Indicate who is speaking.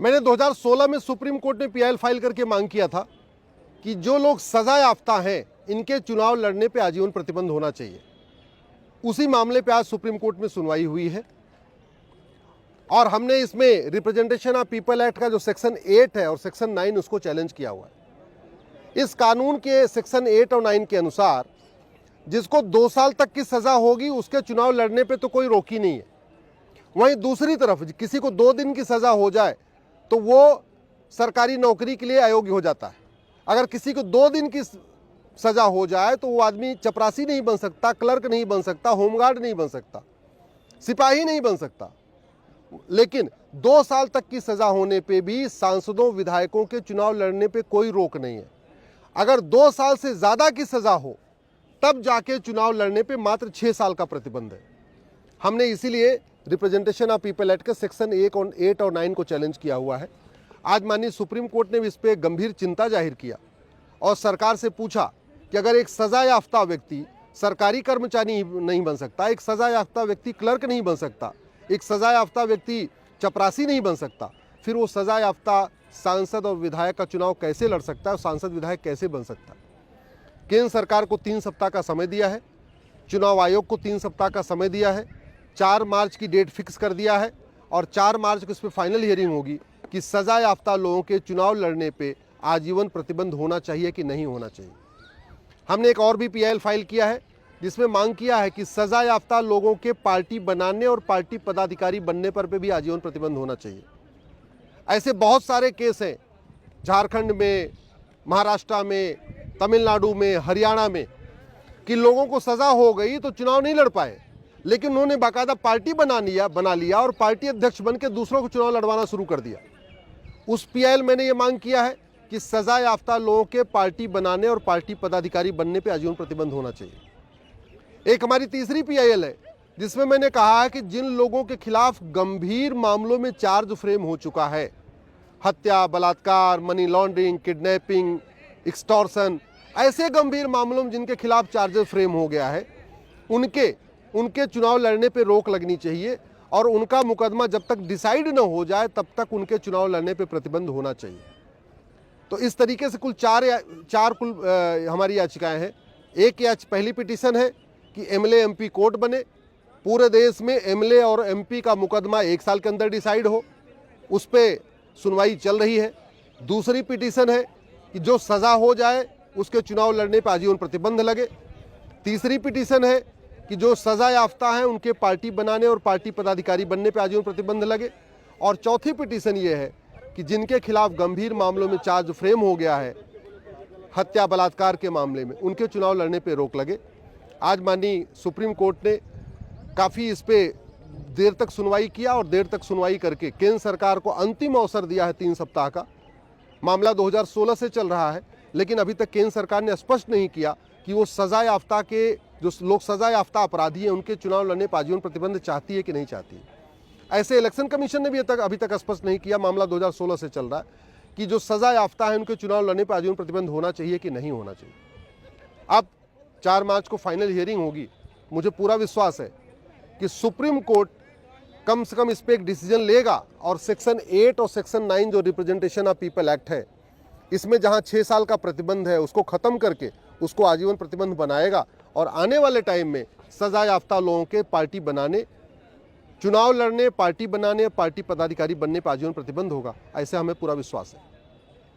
Speaker 1: मैंने 2016 में supreme court में पीआईएल फाइल करके मांग किया था कि जो लोग सजा याफ्ता हैं इनके चुनाव लड़ने पे आजीवन प्रतिबंध होना चाहिए। उसी मामले पे आज सुप्रीम कोर्ट में सुनवाई हुई है और हमने इसमें रिप्रेजेंटेशन ऑफ पीपल एक्ट का जो सेक्शन 8 है और सेक्शन 9 उसको चैलेंज किया हुआ है। इस कानून के सेक्शन 8 और 9 के अनुसार जिसको 2 साल तक की सजा होगी उसके चुनाव लड़ने पे तो कोई रोक ही नहीं है। वहीं दूसरी तरफ किसी को 2 दिन की सजा हो जाए तो वो सरकारी नौकरी के लिए अयोग्य हो जाता है। अगर किसी को 2 दिन की सजा हो जाए तो वो आदमी चपरासी नहीं बन सकता, क्लर्क नहीं बन सकता, होमगार्ड नहीं बन सकता, सिपाही नहीं बन सकता। लेकिन 2 साल तक की सजा होने पे भी सांसदों विधायकों के चुनाव लड़ने पे कोई रोक नहीं है। अगर 2 साल से ज़्यादा की सजा हो तब जाके चुनाव लड़ने पे मात्र 6 साल का प्रतिबंध है। हमने इसीलिए रिप्रेजेंटेशन ऑफ पीपल एक्ट के सेक्शन 8 और 9 को चैलेंज किया हुआ है। आज माननीय सुप्रीम कोर्ट ने भी इस पर गंभीर चिंता जाहिर किया और सरकार से पूछा कि अगर एक सजा याफ्ता व्यक्ति सरकारी कर्मचारी नहीं बन सकता, एक सजा याफ्ता व्यक्ति क्लर्क नहीं बन सकता, एक सजा याफ्ता व्यक्ति चपरासी नहीं बन सकता, फिर वो सजा याफ्ता सांसद और विधायक का चुनाव कैसे लड़ सकता है और सांसद विधायक कैसे बन सकता है। केंद्र सरकार को 3 सप्ताह का समय दिया है, चुनाव आयोग को 3 सप्ताह का समय दिया है, 4 मार्च की डेट फिक्स कर दिया है और 4 मार्च को इस पर फाइनल हियरिंग होगी कि सजा याफ्ता लोगों के चुनाव लड़ने पे आजीवन प्रतिबंध होना चाहिए कि नहीं होना चाहिए। हमने एक और भी पीआईएल फाइल किया है जिसमें मांग किया है कि सजा याफ्ता लोगों के पार्टी बनाने और पार्टी पदाधिकारी बनने पर भी आजीवन प्रतिबंध होना चाहिए। ऐसे बहुत सारे केस हैं झारखंड में, महाराष्ट्र में, तमिलनाडु में, हरियाणा में कि लोगों को सजा हो गई तो चुनाव नहीं लड़ पाए, लेकिन उन्होंने बाकायदा पार्टी बना लिया और पार्टी अध्यक्ष बन के दूसरों को चुनाव लड़वाना शुरू कर दिया। उस पीआईएल मैंने ये मांग किया है कि सजा याफ्ता लोगों के पार्टी बनाने और पार्टी पदाधिकारी बनने पे आजीवन प्रतिबंध होना चाहिए। एक हमारी तीसरी पीआईएल है जिसमें मैंने कहा है कि जिन लोगों के खिलाफ गंभीर मामलों में चार्ज फ्रेम हो चुका है, हत्या, बलात्कार, मनी लॉन्ड्रिंग, किडनैपिंग, एक्सटॉर्शन, ऐसे गंभीर मामलों में जिनके खिलाफ चार्जेस फ्रेम हो गया है, उनके चुनाव लड़ने पे रोक लगनी चाहिए और उनका मुकदमा जब तक डिसाइड न हो जाए तब तक उनके चुनाव लड़ने पे प्रतिबंध होना चाहिए। तो इस तरीके से कुल चार हमारी याचिकाएं हैं। पहली पिटीशन है कि एमएलए एमपी कोर्ट बने, पूरे देश में एमएलए और एमपी का मुकदमा 1 साल के अंदर डिसाइड हो, उस पर सुनवाई चल रही है। दूसरी पिटीशन है कि जो सज़ा हो जाए उसके चुनाव लड़ने पर आजीवन प्रतिबंध लगे। तीसरी पिटीशन है कि जो सज़ा याफ्ता हैं उनके पार्टी बनाने और पार्टी पदाधिकारी बनने पर आजीवन प्रतिबंध लगे। और चौथी पिटीशन ये है कि जिनके खिलाफ गंभीर मामलों में चार्ज फ्रेम हो गया है, हत्या बलात्कार के मामले में, उनके चुनाव लड़ने पर रोक लगे। आज माननीय सुप्रीम कोर्ट ने काफ़ी इस पर देर तक सुनवाई किया और देर तक सुनवाई करके केंद्र सरकार को अंतिम अवसर दिया है 3 सप्ताह का। मामला 2016 से चल रहा है, लेकिन अभी तक केंद्र सरकार ने स्पष्ट नहीं किया कि वो सजा याफ्ता के जो लोग सजा याफ्ता अपराधी हैं उनके चुनाव लड़ने पर आजीवन प्रतिबंध चाहती है कि नहीं चाहती है। ऐसे इलेक्शन कमीशन ने भी अभी तक स्पष्ट नहीं किया, मामला 2016 से चल रहा है, कि जो सजा याफ्ता है उनके चुनाव लड़ने पर आजीवन प्रतिबंध होना चाहिए कि नहीं होना चाहिए। अब 4 मार्च को फाइनल हियरिंग होगी। मुझे पूरा विश्वास है कि सुप्रीम कोर्ट कम से कम इस पर एक डिसीजन लेगा और सेक्शन 8 और सेक्शन 9 जो रिप्रेजेंटेशन ऑफ पीपल एक्ट है, इसमें जहां 6 साल का प्रतिबंध है उसको ख़त्म करके उसको आजीवन प्रतिबंध बनाएगा और आने वाले टाइम में सजा याफ्ता लोगों के पार्टी बनाने, चुनाव लड़ने, पार्टी बनाने, पार्टी पदाधिकारी बनने पर आजीवन प्रतिबंध होगा, ऐसे हमें पूरा विश्वास है।